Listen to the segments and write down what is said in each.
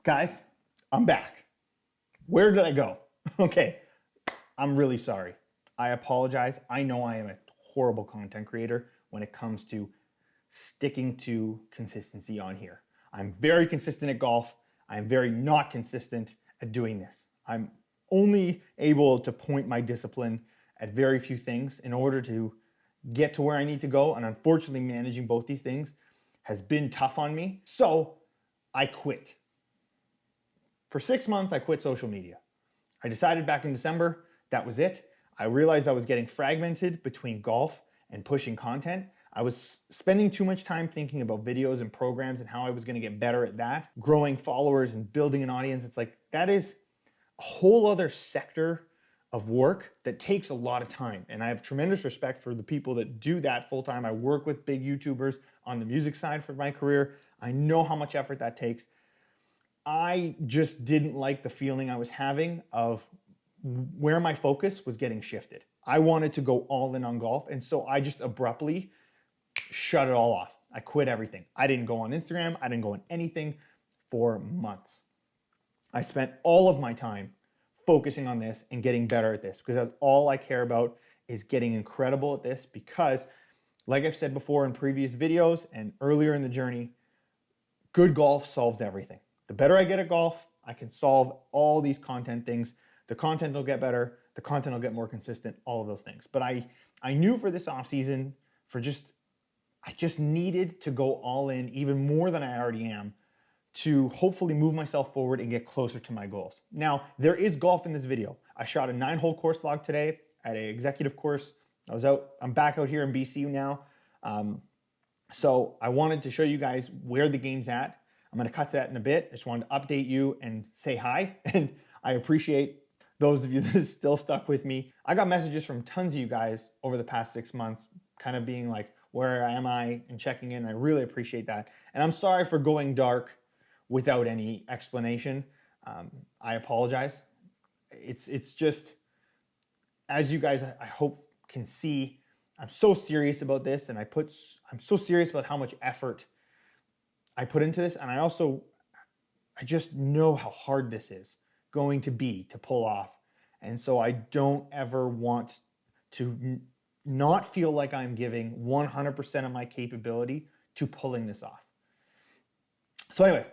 Guys, I'm back. Where did I go? Okay, I'm really sorry. I apologize. I know I am a horrible content creator when it comes to sticking to consistency on here. I'm very consistent at golf. I'm very not consistent at doing this. I'm only able to point my discipline at very few things in order to get to where I need to go. And unfortunately, managing both these things has been tough on me. So I quit. For 6 months, I quit social media. I decided back in December that was it. I realized I was getting fragmented between golf and pushing content. I was spending too much time thinking about videos and programs and how I was going to get better at that, growing followers and building an audience. It's like that is a whole other sector of work that takes a lot of time. And I have tremendous respect for the people that do that full time. I work with big YouTubers on the music side for my career. I know how much effort that takes. I just didn't like the feeling I was having of where my focus was getting shifted. I wanted to go all in on golf, and so I just abruptly shut it all off. I quit everything. I didn't go on Instagram. I didn't go on anything for months. I spent all of my time focusing on this and getting better at this because that's all I care about is getting incredible at this because, like I've said before in previous videos and earlier in the journey, good golf solves everything. The better I get at golf, I can solve all these content things. The content will get better. The content will get more consistent, all of those things. But I knew for this off season, I just needed to go all in even more than I already am to hopefully move myself forward and get closer to my goals. Now, there is golf in this video. I shot a 9-hole course log today at an executive course. I'm back out here in BC now. So I wanted to show you guys where the game's at. I'm going to cut to that in a bit. I just wanted to update you and say hi. And I appreciate those of you that still stuck with me. I got messages from tons of you guys over the past 6 months, kind of being like, where am I? And checking in. I really appreciate that. And I'm sorry for going dark without any explanation. I apologize. It's just, as you guys, I hope can see, I'm so serious about this, and I'm so serious about how much effort I put into this, and I just know how hard this is going to be to pull off. And so I don't ever want to not feel like I'm giving 100% of my capability to pulling this off. So anyway,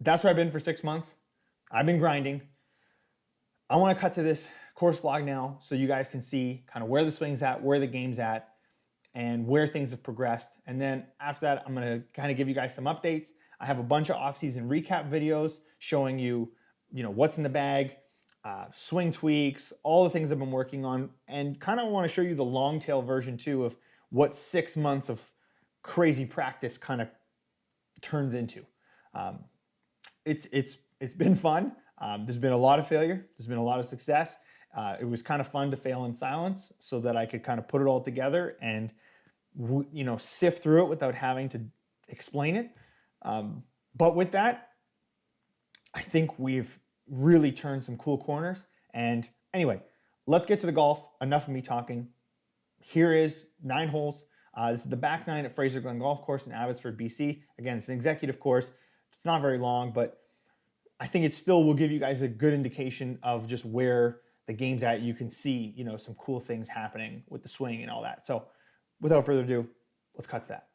that's where I've been for 6 months. I've been grinding. I want to cut to this course log now so you guys can see kind of where the swing's at, where the game's at, and where things have progressed. And then after that, I'm going to kind of give you guys some updates. I have a bunch of off-season recap videos showing you, what's in the bag, swing tweaks, all the things I've been working on, and kind of want to show you the long tail version too of what 6 months of crazy practice kind of turns into. It's been fun. There's been a lot of failure. There's been a lot of success. It was kind of fun to fail in silence so that I could kind of put it all together and sift through it without having to explain it. But with that, I think we've really turned some cool corners. And anyway, let's get to the golf. Enough of me talking. Here is 9 holes. This is the back 9 at Fraser Glen Golf Course in Abbotsford, BC. Again, it's an executive course. It's not very long, but I think it still will give you guys a good indication of just where the game's at. You can see, some cool things happening with the swing and all that. So without further ado, let's cut to that.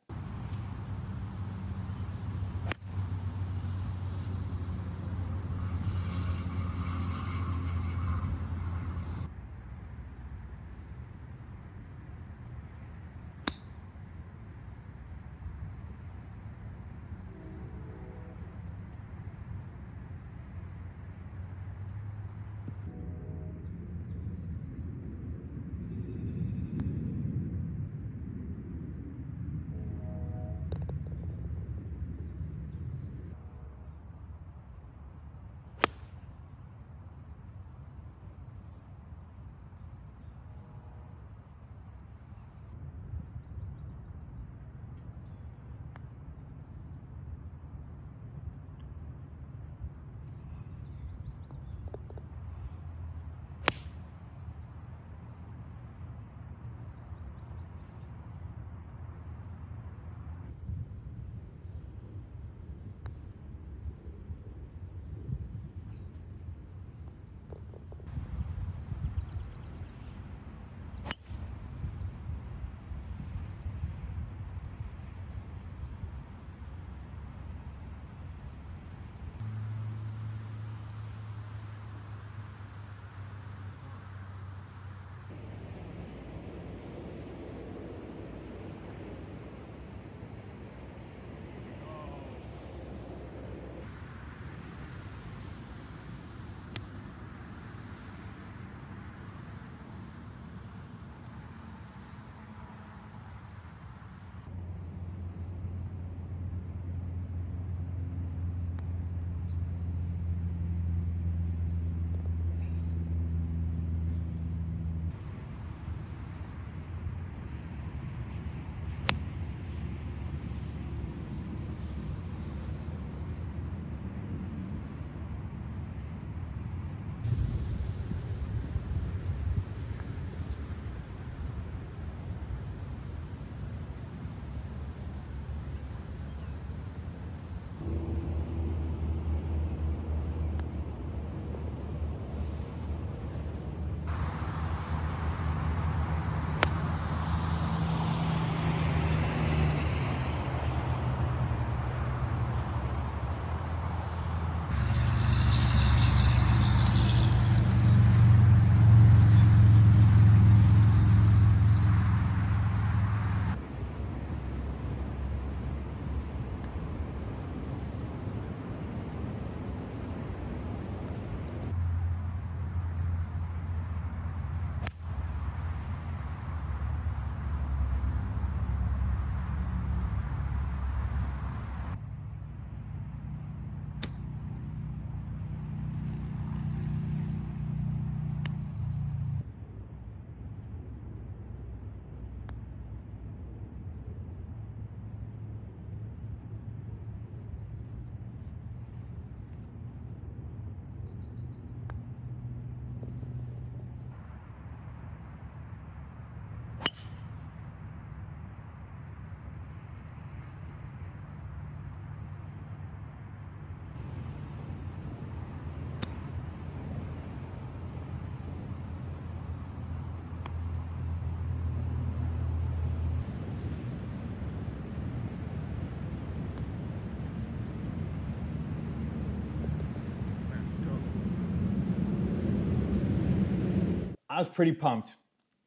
I was pretty pumped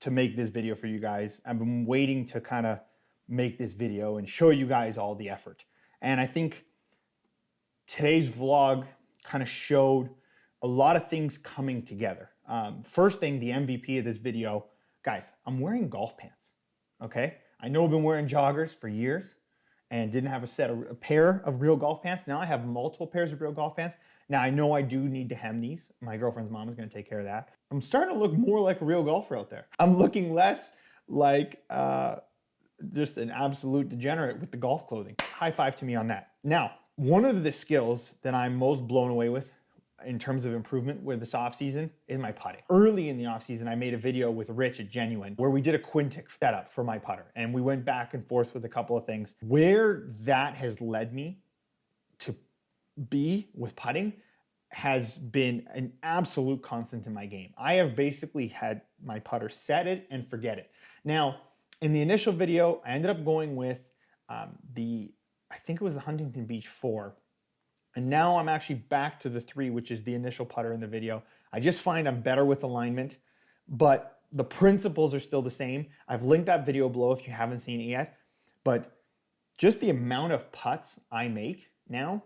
to make this video for you guys. I've been waiting to kind of make this video and show you guys all the effort. And I think today's vlog kind of showed a lot of things coming together. First thing, the MVP of this video, guys, I'm wearing golf pants, okay? I know I've been wearing joggers for years and didn't have a pair of real golf pants. Now I have multiple pairs of real golf pants. Now I know I do need to hem these. My girlfriend's mom is gonna take care of that. I'm starting to look more like a real golfer out there. I'm looking less like just an absolute degenerate with the golf clothing. High five to me on that. Now, one of the skills that I'm most blown away with in terms of improvement with this off season is my putting. Early in the off season, I made a video with Rich at Genuine where we did a Quintic setup for my putter, and we went back and forth with a couple of things. Where that has led me to be with putting has been an absolute constant in my game. I have basically had my putter set it and forget it. Now, in the initial video, I ended up going with I think it was the Huntington Beach 4. And now I'm actually back to the 3, which is the initial putter in the video. I just find I'm better with alignment, but the principles are still the same. I've linked that video below if you haven't seen it yet, but just the amount of putts I make now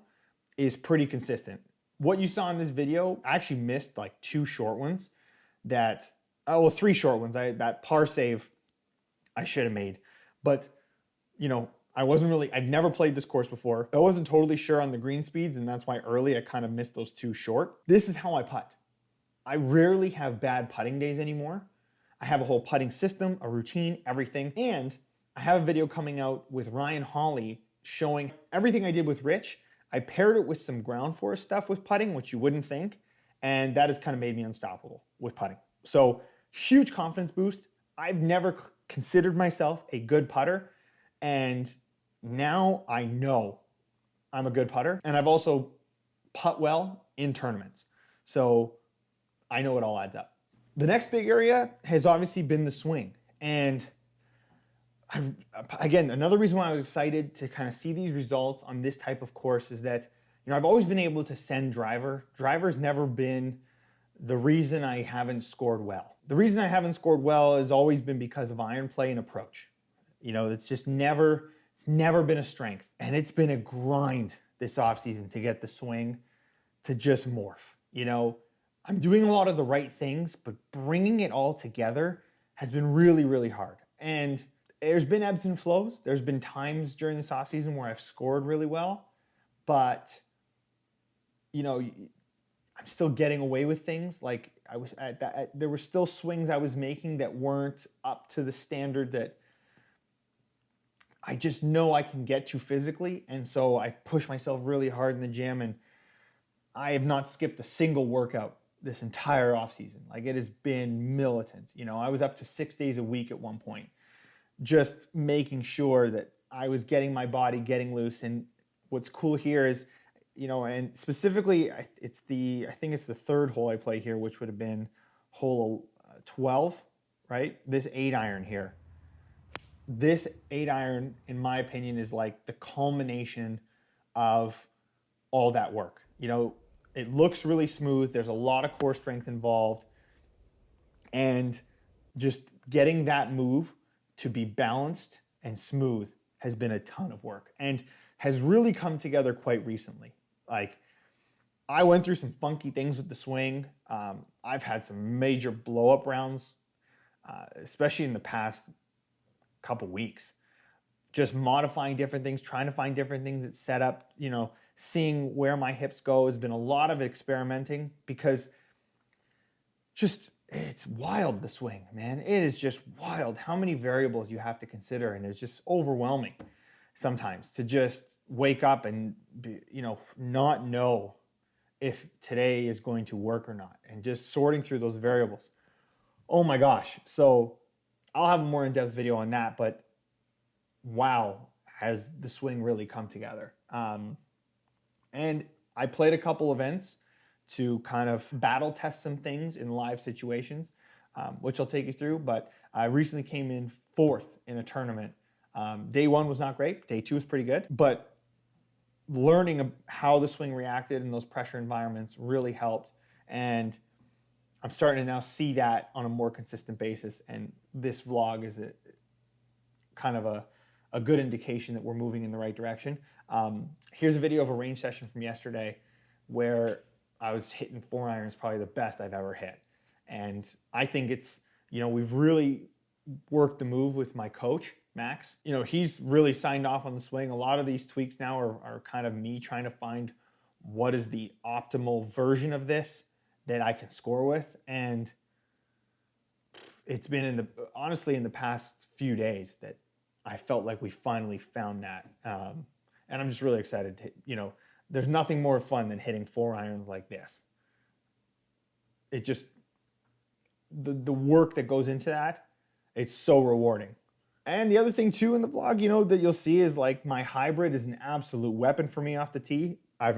is pretty consistent. What you saw in this video, I actually missed like 2 short ones that, 3 short ones. That par save I should have made, but you know, I've never played this course before. I wasn't totally sure on the green speeds, and that's why early I kind of missed those 2 short. This is how I putt. I rarely have bad putting days anymore. I have a whole putting system, a routine, everything. And I have a video coming out with Ryan Hawley showing everything I did with Rich. I paired it with some ground force stuff with putting, which you wouldn't think. And that has kind of made me unstoppable with putting. So huge confidence boost. I've never considered myself a good putter. And now I know I'm a good putter, and I've also putt well in tournaments. So I know it all adds up. The next big area has obviously been the swing. And again, another reason why I was excited to kind of see these results on this type of course is that, you know, I've always been able to send driver. Driver's never been the reason I haven't scored well. The reason I haven't scored well has always been because of iron play and approach. You know, it's never been a strength. And it's been a grind this offseason to get the swing to just morph. You know, I'm doing a lot of the right things, but bringing it all together has been really, really hard. And there's been ebbs and flows. There's been times during this offseason where I've scored really well, but, you know, I'm still getting away with things. Like there were still swings I was making that weren't up to the standard that I just know I can get to physically. And so I push myself really hard in the gym, and I have not skipped a single workout this entire off season. Like, it has been militant. You know, I was up to 6 days a week at one point, just making sure that I was getting my body getting loose. And what's cool here is, you know, and specifically I think it's the 3rd hole I play here, which would have been hole 12, right? This 8-iron here. This 8-iron, in my opinion, is like the culmination of all that work. You know, it looks really smooth. There's a lot of core strength involved. And just getting that move to be balanced and smooth has been a ton of work and has really come together quite recently. Like, I went through some funky things with the swing. I've had some major blow-up rounds, especially in the past couple weeks, just modifying different things, trying to find different things that set up, you know, seeing where my hips go. Has been a lot of experimenting because just, it's wild, the swing, man. It is just wild how many variables you have to consider, and it's just overwhelming sometimes to just wake up and be, you know, not know if today is going to work or not, and just sorting through those variables. Oh my gosh. So I'll have a more in-depth video on that, but wow, has the swing really come together. And I played a couple events to kind of battle test some things in live situations, which I'll take you through, but I recently came in 4th in a tournament. Day 1 was not great. Day 2 was pretty good, but learning how the swing reacted in those pressure environments really helped. And I'm starting to now see that on a more consistent basis, and this vlog is kind of a good indication that we're moving in the right direction. Here's a video of a range session from yesterday where I was hitting 4-irons probably the best I've ever hit. And I think it's, we've really worked the move with my coach, Max. He's really signed off on the swing. A lot of these tweaks now are kind of me trying to find what is the optimal version of this that I can score with. And it's been honestly in the past few days that I felt like we finally found that. And I'm just really excited to, there's nothing more fun than hitting 4-irons like this. It just, the work that goes into that, it's so rewarding. And the other thing too in the vlog, that you'll see is like my hybrid is an absolute weapon for me off the tee. I've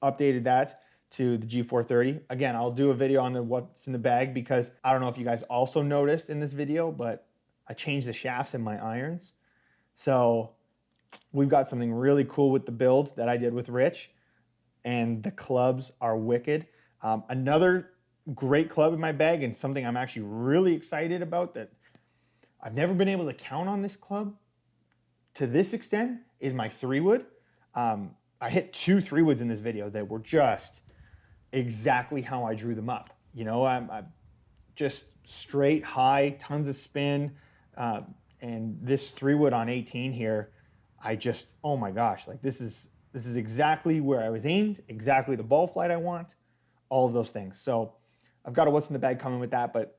updated that to the G430. Again, I'll do a video on what's in the bag because I don't know if you guys also noticed in this video, but I changed the shafts in my irons. So we've got something really cool with the build that I did with Rich, and the clubs are wicked. Another great club in my bag, and something I'm actually really excited about that I've never been able to count on this club to this extent, is my 3-wood. I hit 2 3-woods in this video that were just exactly how I drew them up. I'm just straight high, tons of spin, and this 3-wood on 18 here, oh my gosh, like this is exactly where I was aimed, exactly the ball flight I want, all of those things. So I've got a what's in the bag coming with that, but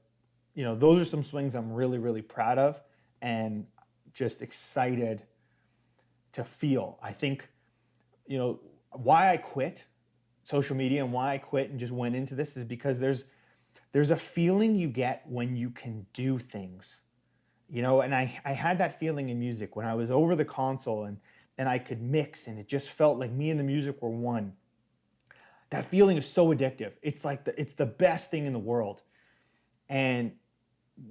those are some swings I'm really, really proud of and just excited to feel. I think, why I quit social media and why I quit and just went into this is because there's a feeling you get when you can do things. And I had that feeling in music when I was over the console and I could mix, and it just felt like me and the music were one. That feeling is so addictive. It's like it's the best thing in the world. And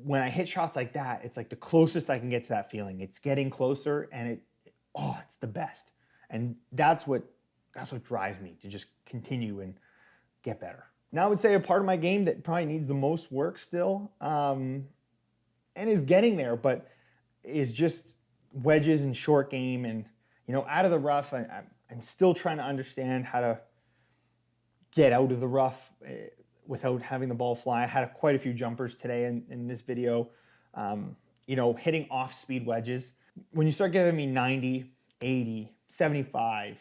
when I hit shots like that, it's like the closest I can get to that feeling. It's getting closer, and it's the best. And that's what drives me to just continue and get better. Now I would say a part of my game that probably needs the most work still, and is getting there, but is just wedges and short game. And, out of the rough, I'm still trying to understand how to get out of the rough without having the ball fly. I had quite a few jumpers today in this video, hitting off-speed wedges. When you start giving me 90, 80, 75,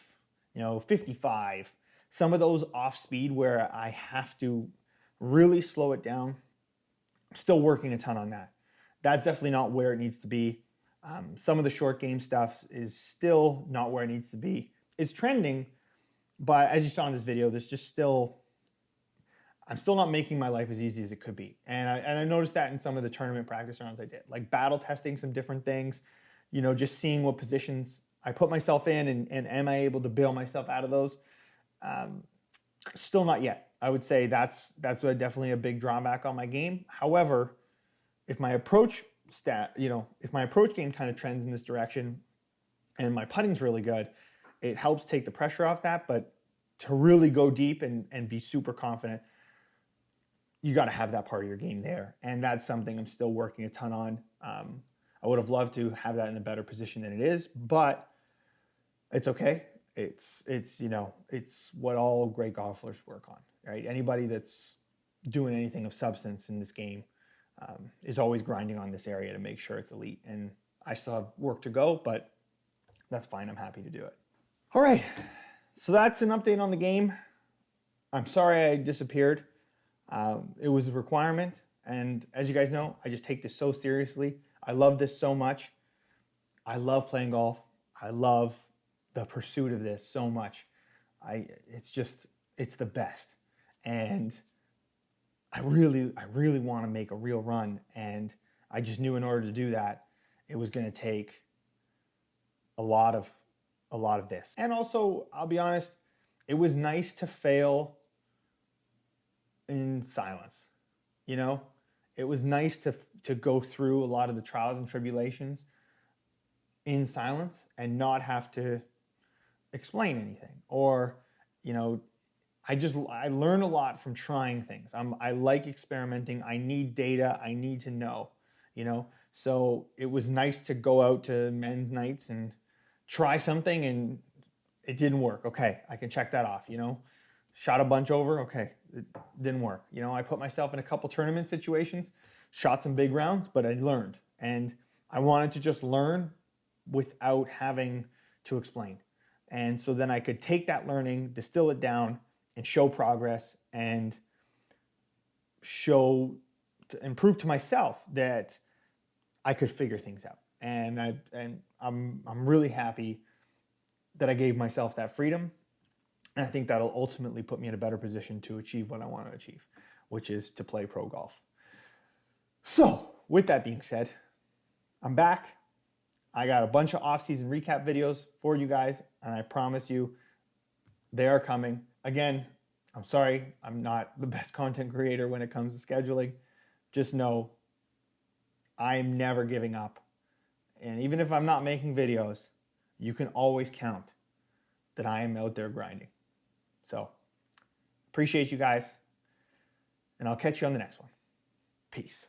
55, some of those off-speed where I have to really slow it down, I'm still working a ton on that. That's definitely not where it needs to be. Some of the short game stuff is still not where it needs to be. It's trending, but as you saw in this video, I'm still not making my life as easy as it could be. And I noticed that in some of the tournament practice rounds I did, like battle testing some different things, just seeing what positions I put myself in and am I able to bail myself out of those? Still not yet. I would say that's definitely a big drawback on my game. However, if my approach game kind of trends in this direction and my putting's really good, it helps take the pressure off that. But to really go deep and be super confident, you got to have that part of your game there. And that's something I'm still working a ton on. I would have loved to have that in a better position than it is, but it's okay. It's what all great golfers work on, right? Anybody that's doing anything of substance in this game is always grinding on this area to make sure it's elite. And I still have work to go, but that's fine. I'm happy to do it. All right. So that's an update on the game. I'm sorry I disappeared. It was a requirement. And as you guys know, I just take this so seriously. I love this so much. I love playing golf. I love the pursuit of this so much. It's the best. And I really want to make a real run. And I just knew in order to do that, it was going to take a lot of this. And also, I'll be honest, it was nice to fail in silence. It was nice to go through a lot of the trials and tribulations in silence and not have to explain anything or, I learn a lot from trying things. I like experimenting. I need data. I need to know, you know. So it was nice to go out to men's nights and try something, and it didn't work. Okay, I can check that off, you know. Shot a bunch over. Okay, it didn't work. You know, I put myself in a couple tournament situations, shot some big rounds, but I learned, and I wanted to just learn without having to explain. And so then I could take that learning, distill it down, and show progress and show and prove to myself that I could figure things out. And I'm really happy that I gave myself that freedom. And I think that'll ultimately put me in a better position to achieve what I want to achieve, which is to play pro golf. So, with that being said, I'm back. I got a bunch of off-season recap videos for you guys, and I promise you they are coming. Again, I'm sorry, I'm not the best content creator when it comes to scheduling. Just know I'm never giving up. And even if I'm not making videos, you can always count that I am out there grinding. So, appreciate you guys, and I'll catch you on the next one. Peace.